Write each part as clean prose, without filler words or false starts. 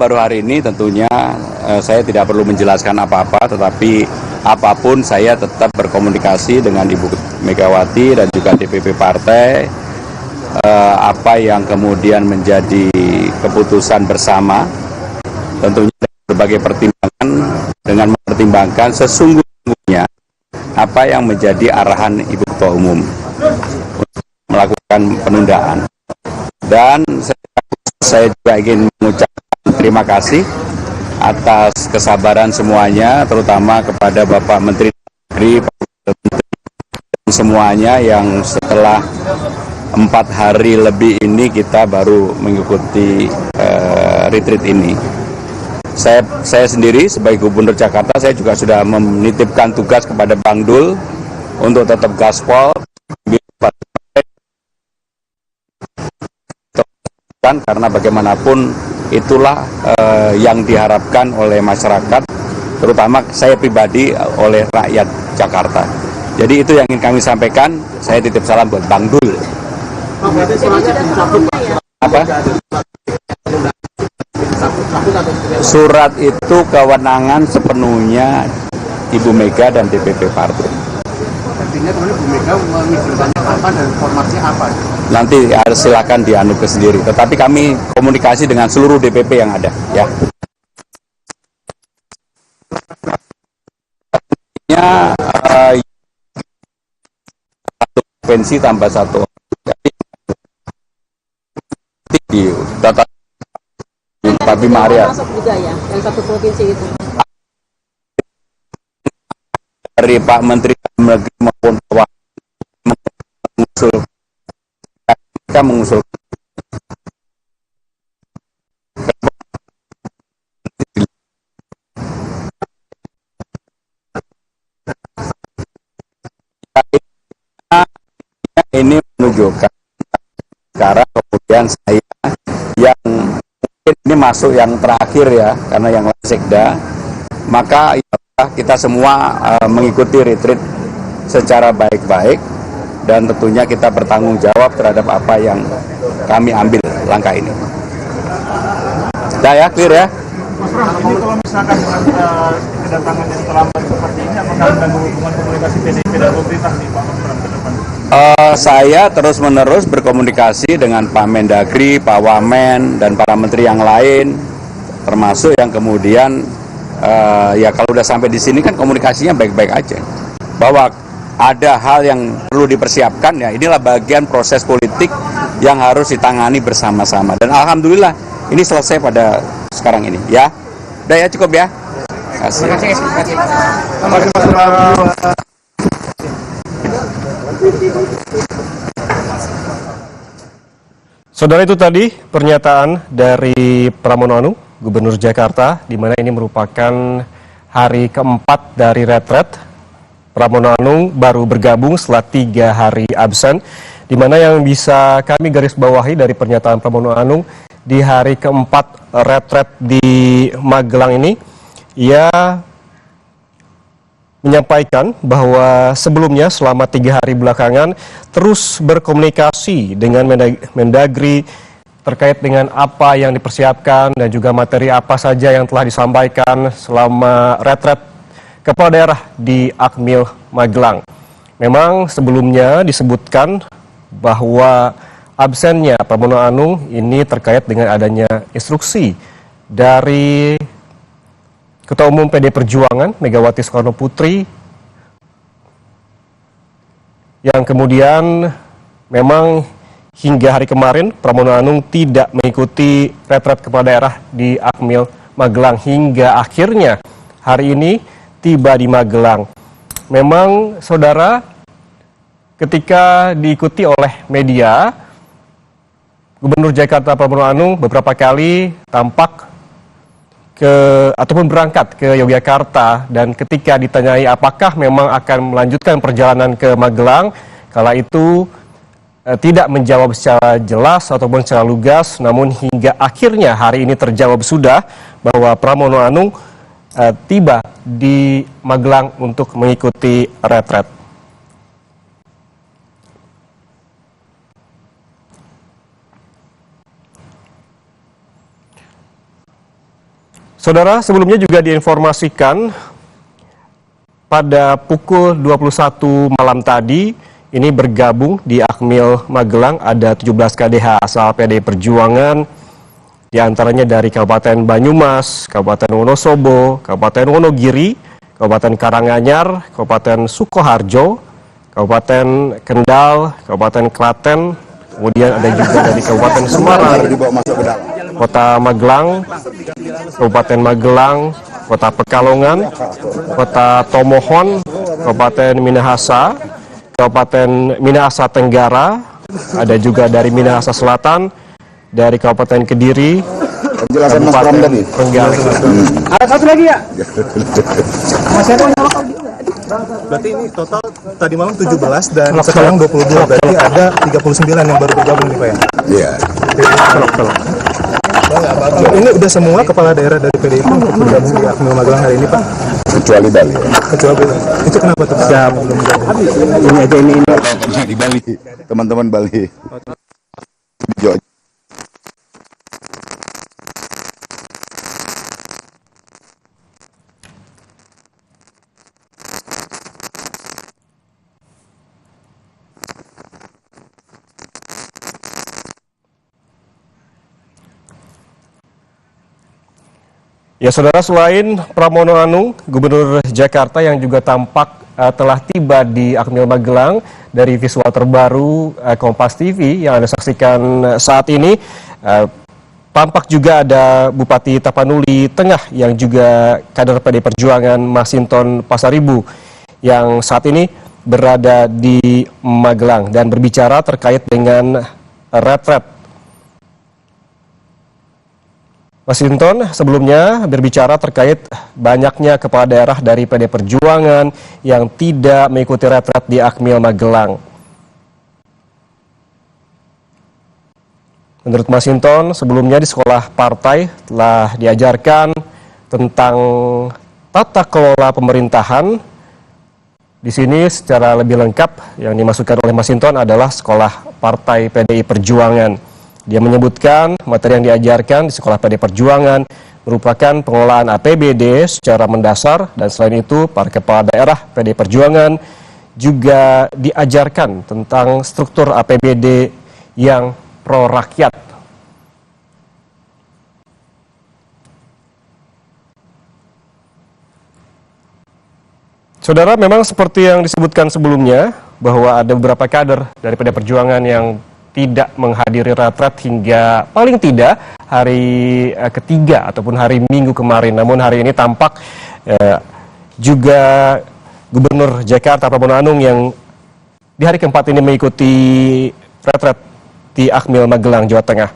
baru hari ini tentunya saya tidak perlu menjelaskan apa-apa, tetapi apapun saya tetap berkomunikasi dengan Ibu Megawati dan juga DPP partai. Apa yang kemudian menjadi keputusan bersama, tentunya berbagai pertimbangan dengan mempertimbangkan sesungguhnya apa yang menjadi arahan Ibu Ketua Umum untuk melakukan penundaan. Dan saya juga ingin mengucapkan terima kasih atas kesabaran semuanya, terutama kepada Bapak Menteri Negeri, dan semuanya yang setelah 4 hari lebih ini kita baru mengikuti retreat ini. Saya sendiri sebagai Gubernur Jakarta, saya juga sudah menitipkan tugas kepada Bang Dul untuk tetap gaspol, karena bagaimanapun itulah yang diharapkan oleh masyarakat, terutama saya pribadi, oleh rakyat Jakarta. Jadi itu yang ingin kami sampaikan. Saya titip salam buat Bang Dul. Apa? Surat itu kewenangan sepenuhnya Ibu Mega dan DPP partai. Artinya kemudian Bu Mega mengizinkannya apa dan formatnya apa? Nanti silakan dianu ke sendiri. Tetapi kami komunikasi dengan seluruh DPP yang ada. Ya. Satu provinsi tambah satu. Di data Tapi Maria masuk juga ya, yang satu provinsi itu. Dari Pak Menteri Negeri maupun Pak mengusul ini menunjukkan sekarang kemudian saya yang mungkin ini masuk yang terakhir ya, karena yang sekda, maka kita semua mengikuti retreat secara baik-baik dan tentunya kita bertanggung jawab terhadap apa yang kami ambil langkah ini. Dah ya, clear ya? Mas Pram, ini kalau misalkan kedatangan yang terlambat seperti ini, apakah mengganggu hubungan komunikasi PDIP dan pemerintah nih Pak Mas Pram ke depan? Saya terus-menerus berkomunikasi dengan Pak Mendagri, Pak Wamen, dan para menteri yang lain, termasuk yang kemudian ya kalau udah sampai di sini kan komunikasinya baik-baik aja. Bahwa ada hal yang perlu dipersiapkan, ya inilah bagian proses politik yang harus ditangani bersama-sama. Dan alhamdulillah ini selesai pada sekarang ini. Ya, udah ya, cukup ya. Terima kasih. Saudara, itu tadi pernyataan dari Pramono Anung, Gubernur Jakarta, di mana ini merupakan hari keempat dari retret. Pramono Anung baru bergabung setelah 3 hari absen, di mana yang bisa kami garis bawahi dari pernyataan Pramono Anung di hari keempat retret di Magelang ini, ia menyampaikan bahwa sebelumnya selama 3 hari belakangan terus berkomunikasi dengan Mendagri terkait dengan apa yang dipersiapkan dan juga materi apa saja yang telah disampaikan selama retret kepala daerah di Akmil Magelang. Memang sebelumnya disebutkan bahwa absennya Pramono Anung ini terkait dengan adanya instruksi dari Ketua Umum PD Perjuangan Megawati Soekarno Putri, yang kemudian memang hingga hari kemarin Pramono Anung tidak mengikuti retret kepala daerah di Akmil Magelang hingga akhirnya hari ini tiba di Magelang. Memang saudara, ketika diikuti oleh media, Gubernur Jakarta Pramono Anung beberapa kali tampak ataupun berangkat ke Yogyakarta, dan ketika ditanyai apakah memang akan melanjutkan perjalanan ke Magelang, kala itu tidak menjawab secara jelas ataupun secara lugas, namun hingga akhirnya hari ini terjawab sudah bahwa Pramono Anung tiba di Magelang untuk mengikuti retret. Saudara, sebelumnya juga diinformasikan pada pukul 21 malam tadi, ini bergabung di Akmil Magelang ada 17 KDH asal PDI Perjuangan, diantaranya dari Kabupaten Banyumas, Kabupaten Wonosobo, Kabupaten Wonogiri, Kabupaten Karanganyar, Kabupaten Sukoharjo, Kabupaten Kendal, Kabupaten Klaten, kemudian ada juga dari Kabupaten Semarang, Kota Magelang, Kabupaten Magelang, Kota Pekalongan, Kota Tomohon, Kabupaten Minahasa, Kabupaten Minahasa Tenggara, ada juga dari Minahasa Selatan, dari Kabupaten Kediri, Kabupaten Trenggalek. Ada satu lagi ya? Berarti ini total tadi malam 17 dan sekarang 22, berarti ada 39 yang baru bergabung nih Pak ya? Iya. Ini udah semua kepala daerah dari PDIP untuk bergabung di Akmil Magelang hari ini Pak? Kecuali Bali. Kecuali itu kenapa tuh? Siap. Ini di Bali. Teman-teman Bali. Ya saudara, selain Pramono Anung, Gubernur Jakarta yang juga tampak telah tiba di Akmil Magelang, dari visual terbaru Kompas TV yang Anda saksikan saat ini, tampak juga ada Bupati Tapanuli Tengah yang juga kader PDI Perjuangan Masinton Pasaribu yang saat ini berada di Magelang dan berbicara terkait dengan retret. Masinton sebelumnya berbicara terkait banyaknya kepala daerah dari PDI Perjuangan yang tidak mengikuti retret di Akmil Magelang. Menurut Masinton, sebelumnya di sekolah partai telah diajarkan tentang tata kelola pemerintahan. Di sini secara lebih lengkap yang dimasukkan oleh Masinton adalah sekolah partai PDI Perjuangan. Dia menyebutkan materi yang diajarkan di sekolah PDI Perjuangan merupakan pengelolaan APBD secara mendasar, dan selain itu para kepala daerah PDI Perjuangan juga diajarkan tentang struktur APBD yang pro rakyat. Saudara, memang seperti yang disebutkan sebelumnya bahwa ada beberapa kader dari PDI Perjuangan yang tidak menghadiri retret hingga paling tidak hari ketiga ataupun hari Minggu kemarin. Namun hari ini tampak juga Gubernur Jakarta Pramono Anung yang di hari keempat ini mengikuti retret di Akmil Magelang, Jawa Tengah.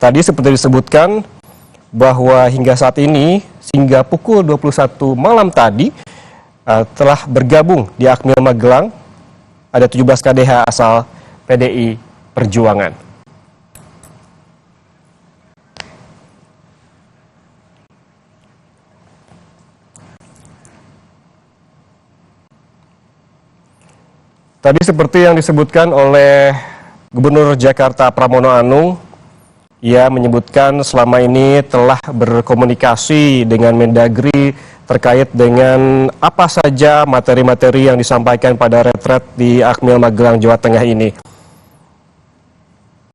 Tadi seperti disebutkan bahwa hingga saat ini, hingga pukul 21 malam tadi, telah bergabung di Akmil Magelang ada 17 KDH asal PDI Perjuangan. Tadi seperti yang disebutkan oleh Gubernur Jakarta Pramono Anung, ia menyebutkan selama ini telah berkomunikasi dengan Mendagri terkait dengan apa saja materi-materi yang disampaikan pada retret di Akmil Magelang, Jawa Tengah ini.